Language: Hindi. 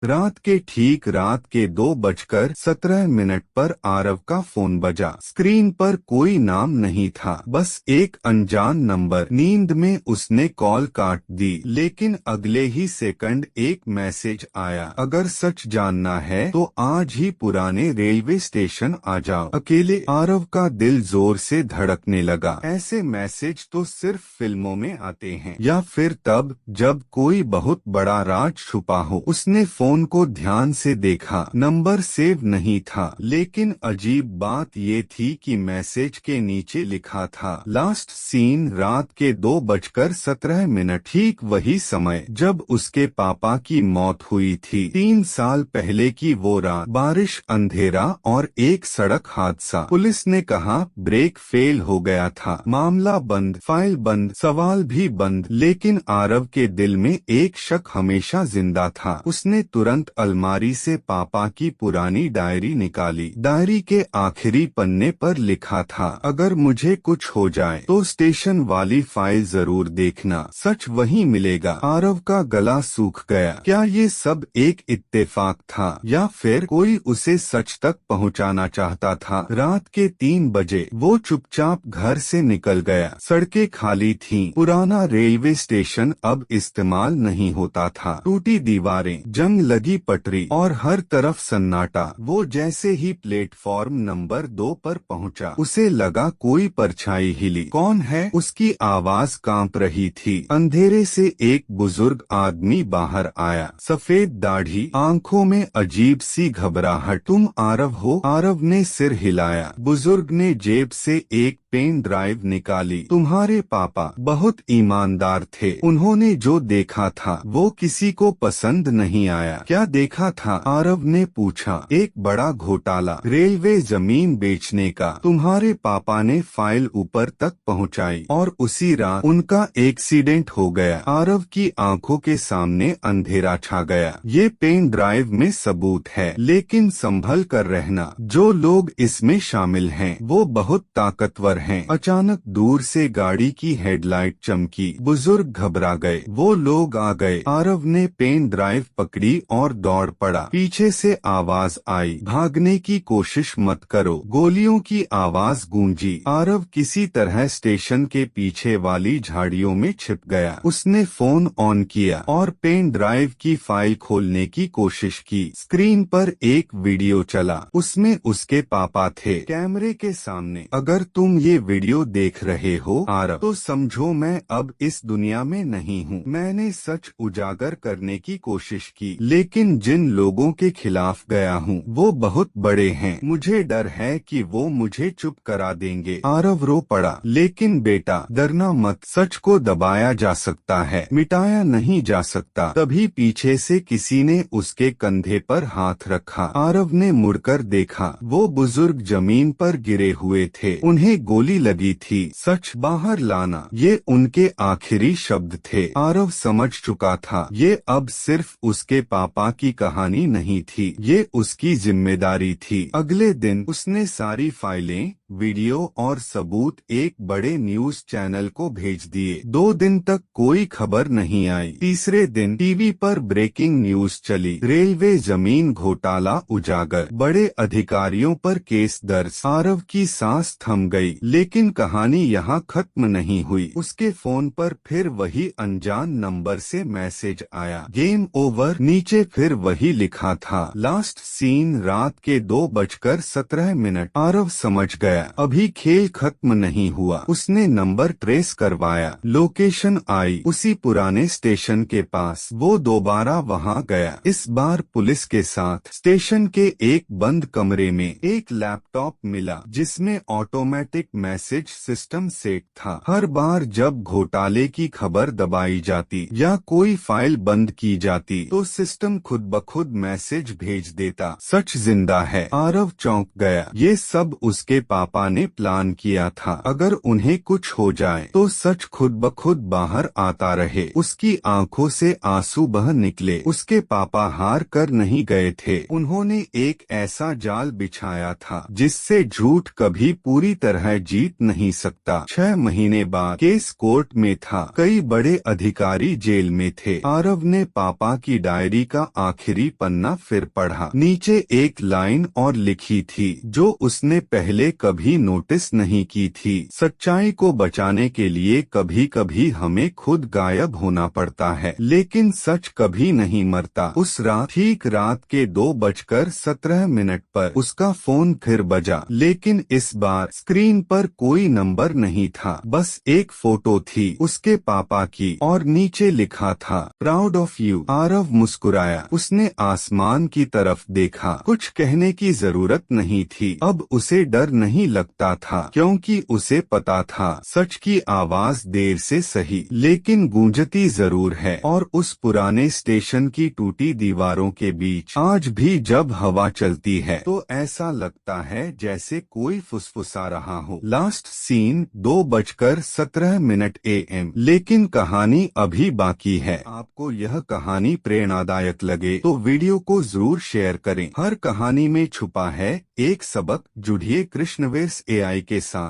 रात के 2:17 पर आरव का फोन बजा। स्क्रीन पर कोई नाम नहीं था, बस एक अनजान नंबर। नींद में उसने कॉल काट दी, लेकिन अगले ही सेकंड एक मैसेज आया, अगर सच जानना है तो आज ही पुराने रेलवे स्टेशन आ जाओ, अकेले। आरव का दिल जोर से धड़कने लगा। ऐसे मैसेज तो सिर्फ फिल्मों में आते हैं, या फिर तब जब कोई बहुत बड़ा राज छुपा हो। उसने फोन को ध्यान से देखा, नंबर सेव नहीं था, लेकिन अजीब बात ये थी कि मैसेज के नीचे लिखा था, लास्ट सीन रात के 2:17। ठीक वही समय जब उसके पापा की मौत हुई थी। 3 साल पहले की वो रात, बारिश, अंधेरा और एक सड़क हादसा। पुलिस ने कहा ब्रेक फेल हो गया था, मामला बंद, फाइल बंद, सवाल भी बंद। लेकिन आरव के दिल में एक शक हमेशा जिंदा था। उसने तुरंत अलमारी से पापा की पुरानी डायरी निकाली। डायरी के आखिरी पन्ने पर लिखा था, अगर मुझे कुछ हो जाए तो स्टेशन वाली फाइल जरूर देखना, सच वहीं मिलेगा। आरव का गला सूख गया। क्या ये सब एक इत्तेफाक था, या फिर कोई उसे सच तक पहुंचाना चाहता था? रात के 3 बजे वो चुपचाप घर से निकल गया। सड़कें खाली थीं, पुराना रेलवे स्टेशन अब इस्तेमाल नहीं होता था। टूटी दीवारें, जंग लगी पटरी और हर तरफ सन्नाटा। वो जैसे ही प्लेटफॉर्म नंबर 2 पर पहुंचा, उसे लगा कोई परछाई हिली। कौन है? उसकी आवाज कांप रही थी। अंधेरे से एक बुजुर्ग आदमी बाहर आया, सफेद दाढ़ी, आंखों में अजीब सी घबराहट। तुम आरव हो? आरव ने सिर हिलाया। बुजुर्ग ने जेब से एक पेन ड्राइव निकाली। तुम्हारे पापा बहुत ईमानदार थे, उन्होंने जो देखा था वो किसी को पसंद नहीं आया। क्या देखा था? आरव ने पूछा। एक बड़ा घोटाला, रेलवे जमीन बेचने का। तुम्हारे पापा ने फाइल ऊपर तक पहुंचाई और उसी रात उनका एक्सीडेंट हो गया। आरव की आंखों के सामने अंधेरा छा गया। ये पेन ड्राइव में सबूत है, लेकिन संभल कर रहना, जो लोग इसमें शामिल हैं वो बहुत ताकतवर हैं। अचानक दूर से गाड़ी की हेडलाइट चमकी। बुजुर्ग घबरा गए। वो लोग आ गए। आरव ने पेन ड्राइव पकड़ी और दौड़ पड़ा। पीछे से आवाज आई, भागने की कोशिश मत करो। गोलियों की आवाज गूंजी। आरव किसी तरह स्टेशन के पीछे वाली झाड़ियों में छिप गया। उसने फोन ऑन किया और पेन ड्राइव की फाइल खोलने की कोशिश की। स्क्रीन पर एक वीडियो चला, उसमें उसके पापा थे कैमरे के सामने। अगर तुम ये वीडियो देख रहे हो आरव, तो समझो मैं अब इस दुनिया में नहीं हूँ। मैंने सच उजागर करने की कोशिश की, लेकिन जिन लोगों के खिलाफ गया हूँ वो बहुत बड़े हैं। मुझे डर है कि वो मुझे चुप करा देंगे। आरव रो पड़ा। लेकिन बेटा, डरना मत, सच को दबाया जा सकता है, मिटाया नहीं जा सकता। तभी पीछे से किसी ने उसके कंधे पर हाथ रखा। आरव ने मुड़कर देखा, वो बुजुर्ग जमीन पर गिरे हुए थे, उन्हें गोली लगी थी। सच बाहर लाना, ये उनके आखिरी शब्द थे। आरव समझ चुका था, ये अब सिर्फ उसके पापा की कहानी नहीं थी, ये उसकी जिम्मेदारी थी। अगले दिन उसने सारी फाइलें, वीडियो और सबूत एक बड़े न्यूज चैनल को भेज दिए। 2 दिन तक कोई खबर नहीं आई। तीसरे दिन टीवी पर ब्रेकिंग न्यूज चली, रेलवे जमीन घोटाला उजागर, बड़े अधिकारियों पर केस दर्ज। आरव की सांस थम गई, लेकिन कहानी यहाँ खत्म नहीं हुई। उसके फोन पर फिर वही अनजान नंबर से मैसेज आया, गेम ओवर। नीचे फिर वही लिखा था, लास्ट सीन रात के 2:17। आरव समझ गया, अभी खेल खत्म नहीं हुआ। उसने नंबर ट्रेस करवाया, लोकेशन आई, उसी पुराने स्टेशन के पास। वो दोबारा वहां गया, इस बार पुलिस के साथ। स्टेशन के एक बंद कमरे में एक लैपटॉप मिला, जिसमें ऑटोमेटिक मैसेज सिस्टम सेट था। हर बार जब घोटाले की खबर दबाई जाती या कोई फाइल बंद की जाती, तो सिस्टम खुद ब खुद मैसेज भेज देता, सच जिंदा है। आरव चौंक गया। ये सब उसके पापा ने प्लान किया था। अगर उन्हें कुछ हो जाए तो सच खुद ब खुद बाहर आता रहे। उसकी आंखों से आंसू बह निकले। उसके पापा हार कर नहीं गए थे, उन्होंने एक ऐसा जाल बिछाया था जिससे झूठ कभी पूरी तरह जीत नहीं सकता। 6 महीने बाद केस कोर्ट में था। कई बड़े अधिकारी जेल में थे। आरव ने पापा की डायरी का आखिरी पन्ना फिर पढ़ा। नीचे एक लाइन और लिखी थी जो उसने पहले कभी नोटिस नहीं की थी। सच्चाई को बचाने के लिए कभी कभी हमें खुद गायब होना पड़ता है, लेकिन सच कभी नहीं मरता। उस रात ठीक रात के 2:17 पर उसका फोन फिर बजा, लेकिन इस बार स्क्रीन पर कोई नंबर नहीं था, बस एक फोटो थी उसके पापा की और नीचे लिखा था प्राउड ऑफ यू। आरव मुस्कुराया। उसने आसमान की तरफ देखा। कुछ कहने की जरूरत नहीं थी। अब उसे डर नहीं लगता था, क्योंकि उसे पता था सच की आवाज देर से सही लेकिन गूंजती जरूर है। और उस पुराने स्टेशन की टूटी दीवारों के बीच आज भी जब हवा चलती है तो ऐसा लगता है जैसे कोई फुसफुसा रहा हो। Last seen 2:17 AM। लेकिन कहानी अभी बाकी है। आपको यह कहानी प्रेरणादायक लगे तो वीडियो को जरूर शेयर करें। हर कहानी में छुपा है एक सबक। जुड़िए कृष्णवेस AI के साथ।